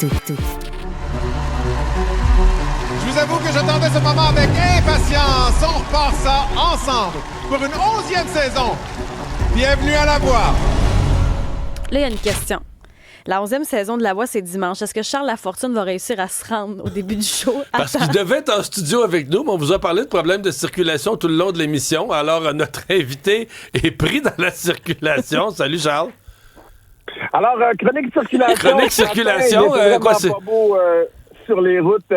Je vous avoue que j'attendais ce moment avec impatience. On repart ça ensemble pour une 11e saison. Bienvenue à La Voix. Là, il y a une question. La 11e saison de La Voix, c'est dimanche. Est-ce que Charles Lafortune va réussir à se rendre au début du show? Parce qu'il devait être en studio avec nous, mais on vous a parlé de problèmes de circulation tout le long de l'émission. Alors, notre invité est pris dans la circulation. Salut, Charles. Alors, chronique circulation. Chronique circulation, quoi c'est? Pas beau sur les routes.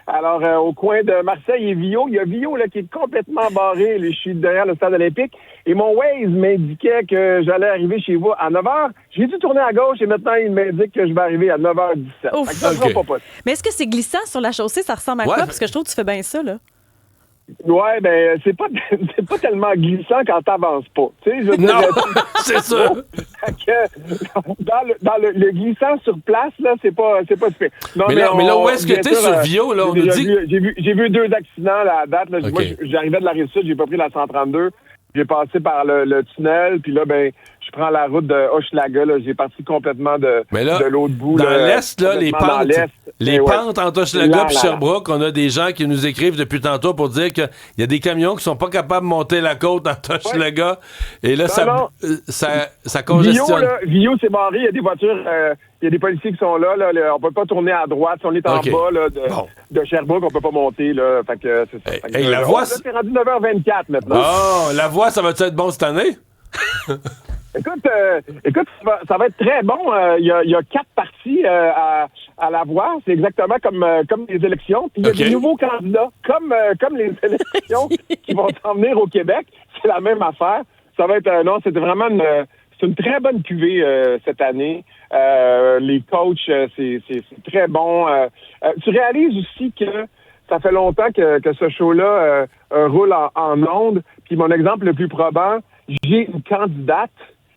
Alors, au coin de Marseille et Vio, il y a Vio là, qui est complètement barré. Je suis derrière le stade olympique. Et mon Waze m'indiquait que j'allais arriver chez vous à 9h. J'ai dû tourner à gauche et maintenant, il m'indique que je vais arriver à 9h17. Ouf. Ça sera pas possible. Mais est-ce que c'est glissant sur la chaussée? Ça ressemble à quoi? Parce que je trouve que tu fais bien ça, là. Ouais, ben, c'est pas tellement glissant quand t'avances pas. Tu sais, je veux dire, Non, c'est ça. Dans le glissant sur place, là, c'est pas super. Non, mais là, où est-ce que t'es sur Vio, là? On nous dit... J'ai vu 2 accidents, là, à date. Là. Okay. Moi, j'arrivais de la Rive-Sud, j'ai pas pris la 132. J'ai passé par le tunnel, puis là, ben, je prends la route de Hochelaga, là. J'ai parti complètement de l'autre bout. Dans là, l'Est, là, les pentes entre Hochelaga et Sherbrooke, on a des gens qui nous écrivent depuis tantôt pour dire qu'il y a des camions qui sont pas capables de monter la côte entre Hochelaga. Et là, ça congestionne. Vio, c'est barré. Il y a des voitures, il y a des policiers qui sont là. On peut pas tourner à droite. Si on est en bas là, de Sherbrooke, on peut pas monter. Là. Fait que c'est ça. La voix, c'est rendu 9h24 maintenant. Oh, la voix, ça va-tu être bon cette année? Écoute, ça va être très bon. Il y a 4 partis à la voix. C'est exactement comme les élections. Puis il y a des nouveaux candidats, comme les élections qui vont s'en venir au Québec. C'est la même affaire. Ça va être c'était vraiment une très bonne cuvée cette année. Les coachs, c'est très bon. Tu réalises aussi que ça fait longtemps que ce show-là roule en ondes. Puis mon exemple le plus probant, j'ai une candidate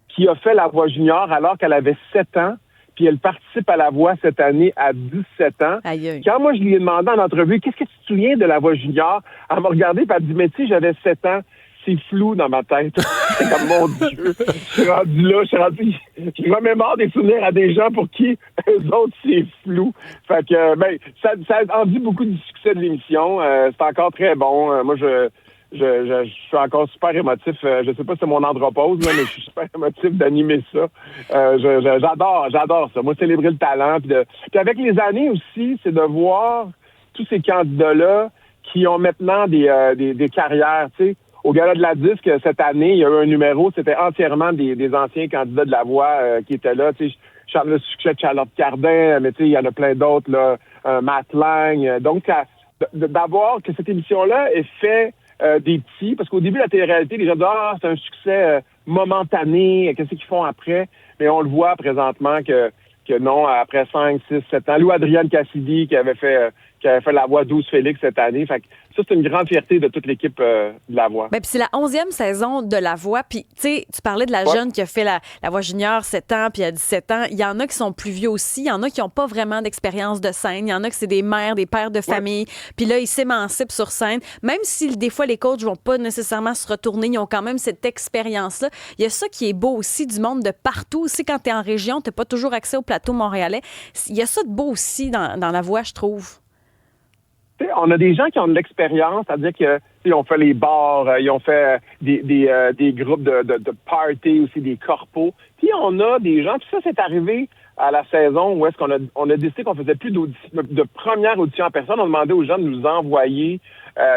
qui a fait La Voix junior alors qu'elle avait 7 ans, puis elle participe à La Voix cette année à 17 ans. Aïe. Quand moi, je lui ai demandé en entrevue, qu'est-ce que tu te souviens de La Voix junior? Elle m'a regardé et elle dit, mais tu sais, j'avais 7 ans. C'est flou dans ma tête. C'est comme, mon Dieu, je suis rendu là, je remémore des souvenirs à des gens pour qui, eux autres, c'est flou. Fait que, ben, ça en dit beaucoup du succès de l'émission. C'est encore très bon. Moi, je suis encore super émotif. Je sais pas si c'est mon andropause, là, mais je suis super émotif d'animer ça. J'adore ça. Moi, célébrer le talent. Puis avec les années aussi, c'est de voir tous ces candidats-là qui ont maintenant des carrières, tu sais. Au Gala de la Disque, cette année, il y a eu un numéro, c'était entièrement des anciens candidats de La Voix qui étaient là. Tu sais, le succès de Charlotte Cardin, mais tu sais, il y en a plein d'autres, là, Matt Lang. Donc, d'avoir que cette émission-là ait fait des petits, parce qu'au début de la télé-réalité, les gens disent « Ah, c'est un succès momentané, qu'est-ce qu'ils font après? » Mais on le voit présentement que non, après 5, 6, 7 ans. Lou Adrienne Cassidy qui avait fait La Voix 12 Félix cette année. Fait que ça, c'est une grande fierté de toute l'équipe de La Voix. Ben, puis c'est la 11e saison de La Voix. Puis, tu sais, tu parlais de la jeune qui a fait la Voix junior 7 ans, puis à 17 ans. Il y en a qui sont plus vieux aussi. Il y en a qui n'ont pas vraiment d'expérience de scène. Il y en a qui c'est des mères, des pères de famille. Puis là, ils s'émancipent sur scène. Même si des fois, les coachs vont pas nécessairement se retourner, ils ont quand même cette expérience-là. Il y a ça qui est beau aussi, du monde de partout. Aussi, quand tu es en région, tu n'as pas toujours accès au plateau montréalais. Il y a ça de beau aussi dans La Voix, je trouve. T'sais, on a des gens qui ont de l'expérience, c'est-à-dire qu'ils ont fait les bars, ils ont fait des groupes de party aussi, des corpos. Puis on a des gens, puis ça, c'est arrivé à la saison où est-ce qu'on a décidé qu'on faisait plus de première audition en personne. On demandait aux gens de nous envoyer,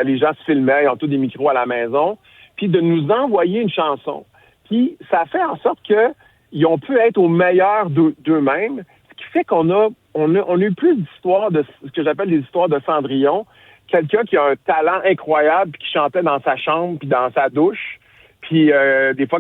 les gens se filmaient, ils ont tous des micros à la maison, puis de nous envoyer une chanson. Puis ça fait en sorte qu'ils ont pu être au meilleur d'eux-mêmes, ce qui fait qu'on a eu plus d'histoires de ce que j'appelle des histoires de Cendrillon. Quelqu'un qui a un talent incroyable puis qui chantait dans sa chambre puis dans sa douche. Puis des fois,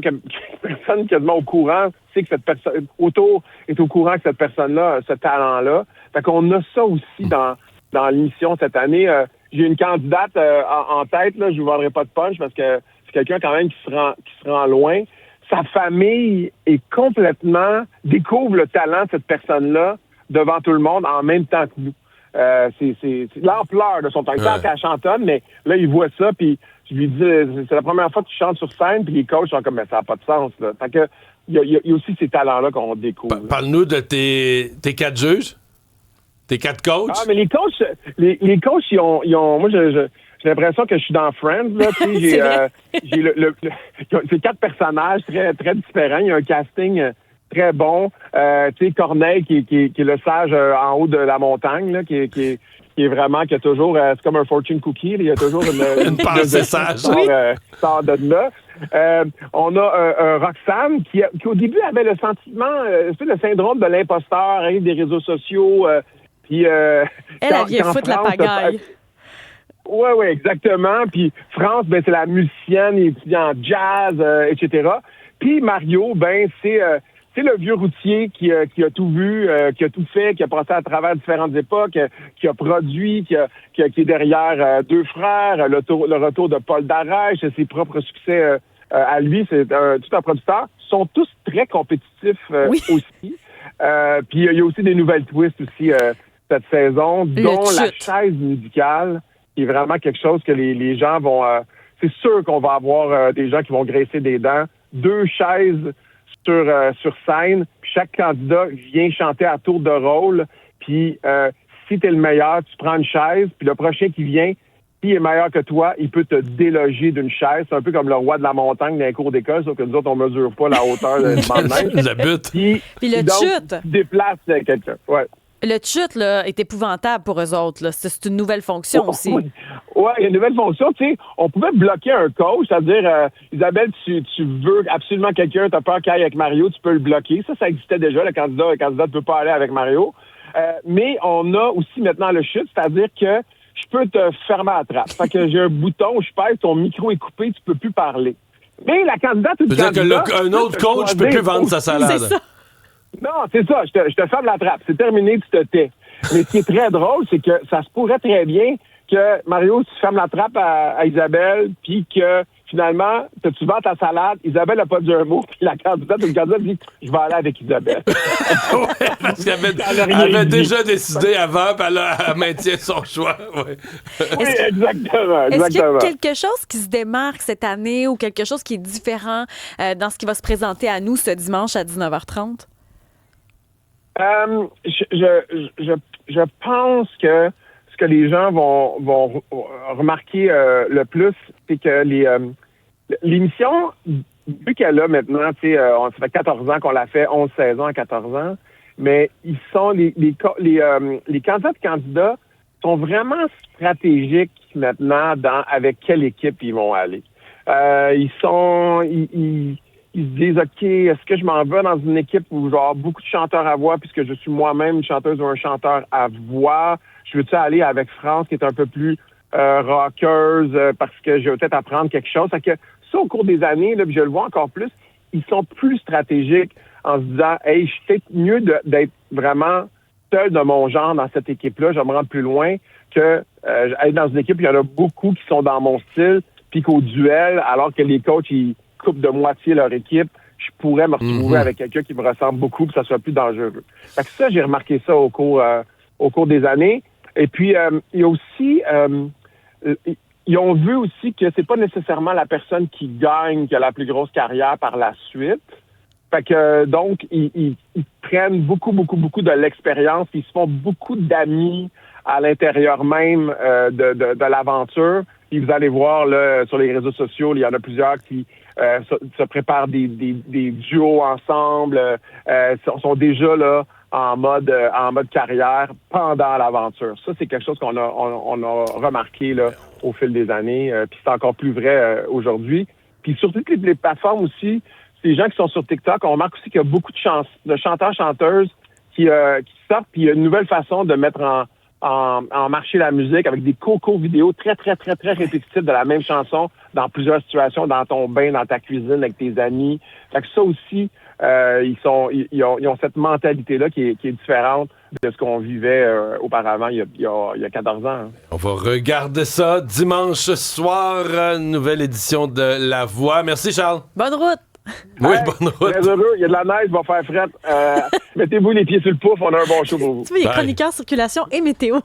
personne quasiment au courant sait que cette personne autour est au courant que cette personne-là a ce talent-là. Fait qu'on a ça aussi dans l'émission cette année. J'ai une candidate en tête, là, je vous vendrai pas de punch parce que c'est quelqu'un quand même qui se rend loin. Sa famille est complètement découvre le talent de cette personne-là devant tout le monde en même temps que nous. C'est l'ampleur de son talent. Tant qu'elle chantonne, mais là, il voit ça, puis je lui dis, c'est la première fois que tu chantes sur scène, puis les coachs sont comme, mais ça n'a pas de sens, là. Fait que, il y a aussi ces talents-là qu'on découvre. Parle-nous de tes 4 juges. Tes 4 coachs? Ah, mais les coachs, ils ont moi, j'ai l'impression que je suis dans Friends, là. Tu sais, j'ai c'est 4 personnages très, très différents. Il y a un casting très bon. Tu sais, Corneille, qui est le sage en haut de la montagne, là, qui est vraiment, qui a toujours, c'est comme un fortune cookie, là, il y a toujours une pensée sage. Sort de là. On a Roxane qui au début avait le sentiment, le syndrome de l'imposteur, arrive des réseaux sociaux. Puis, elle vient foutre la pagaille. Oui, exactement. Puis France, ben c'est la musicienne, étudiant en jazz, etc. Puis Mario, ben c'est le vieux routier qui a tout vu, qui a tout fait, qui a passé à travers différentes époques, qui a produit, qui est derrière 2 frères, le retour de Paul Darèche, ses propres succès à lui, c'est tout un producteur. Ils sont tous très compétitifs aussi. Puis il y a aussi des nouvelles twists aussi cette saison, dont la chaise musicale, qui est vraiment quelque chose que les gens vont... c'est sûr qu'on va avoir des gens qui vont graisser des dents. 2 chaises sur scène, puis chaque candidat vient chanter à tour de rôle, puis si t'es le meilleur, tu prends une chaise, puis le prochain qui vient, s'il est meilleur que toi, il peut te déloger d'une chaise. C'est un peu comme le roi de la montagne dans les cours d'école, sauf que nous autres, on mesure pas la hauteur de banc de neige. La butte. Puis le chute. Déplace quelqu'un. Ouais. Le chute, là, est épouvantable pour eux autres. Là. C'est une nouvelle fonction aussi. Oui, il y a une nouvelle fonction. Tu sais, on pouvait bloquer un coach, c'est-à-dire, Isabelle, tu veux absolument quelqu'un, tu as peur qu'il aille avec Mario, tu peux le bloquer. Ça existait déjà. Le candidat ne peut pas aller avec Mario. Mais on a aussi maintenant le chute, c'est-à-dire que je peux te fermer la trappe. Fait que j'ai un bouton, je pèse, ton micro est coupé, tu peux plus parler. Mais la candidate ou le candidat... C'est-à-dire qu'un autre coach ne peut plus vendre sa salade. C'est ça. Non, c'est ça. Je te ferme la trappe. C'est terminé, tu te tais. Mais ce qui est très drôle, c'est que ça se pourrait très bien que Mario, tu fermes la trappe à Isabelle, puis que finalement, tu vends ta salade, Isabelle n'a pas dit un mot, puis la candidate ou le candidat dit « Je vais aller avec Isabelle. » Parce qu'elle avait déjà décidé avant, puis elle maintient son choix. Oui, exactement. Est-ce qu'il y a quelque chose qui se démarque cette année ou quelque chose qui est différent dans ce qui va se présenter à nous ce dimanche à 19h30? Je pense que ce que les gens vont remarquer le plus, c'est que l'émission, vu qu'elle a maintenant, ça fait 14 ans qu'on l'a fait, 11 saisons à 14 ans, mais ils sont les candidats sont vraiment stratégiques maintenant avec quelle équipe ils vont aller. Ils se disent, OK, est-ce que je m'en vais dans une équipe où je vais avoir beaucoup de chanteurs à voix puisque je suis moi-même une chanteuse ou un chanteur à voix? Je veux-tu aller avec France qui est un peu plus rockeuse parce que je vais peut-être apprendre quelque chose? Fait que ça, au cours des années, là, je le vois encore plus, ils sont plus stratégiques en se disant, hey, je suis peut-être mieux d'être vraiment seul de mon genre dans cette équipe-là, je vais me rendre plus loin que être dans une équipe où il y en a beaucoup qui sont dans mon style, puis qu'au duel, alors que les coachs, ils coupent de moitié leur équipe, je pourrais me retrouver avec quelqu'un qui me ressemble beaucoup pour que ça soit plus dangereux. Fait que ça, j'ai remarqué ça au cours des années. Et puis, il y a aussi... ils ont vu aussi que c'est pas nécessairement la personne qui gagne qui a la plus grosse carrière par la suite. Fait que, donc, ils prennent beaucoup de l'expérience. Ils se font beaucoup d'amis à l'intérieur même de l'aventure. Et vous allez voir là, sur les réseaux sociaux, il y en a plusieurs qui se préparent des duos ensemble, sont déjà là en mode carrière pendant l'aventure. Ça, c'est quelque chose qu'on a remarqué là, au fil des années, puis c'est encore plus vrai aujourd'hui. Puis surtout que les plateformes aussi, les gens qui sont sur TikTok, on remarque aussi qu'il y a beaucoup de chanteurs-chanteuses qui sortent, puis il y a une nouvelle façon de mettre en marché la musique avec des vidéos très, très, très, très répétitives de la même chanson dans plusieurs situations, dans ton bain, dans ta cuisine, avec tes amis. Fait que ça aussi, ils ont cette mentalité-là qui est différente de ce qu'on vivait auparavant il y a 14 ans. Hein. On va regarder ça dimanche soir, nouvelle édition de La Voix. Merci Charles. Bonne route. Oui, bonne route. Très heureux. Il y a de la neige, il va faire fret. Mettez-vous les pieds sur le pouf, on a un bon show pour vous. Tu vois, il y a chroniqueur, circulation et météo.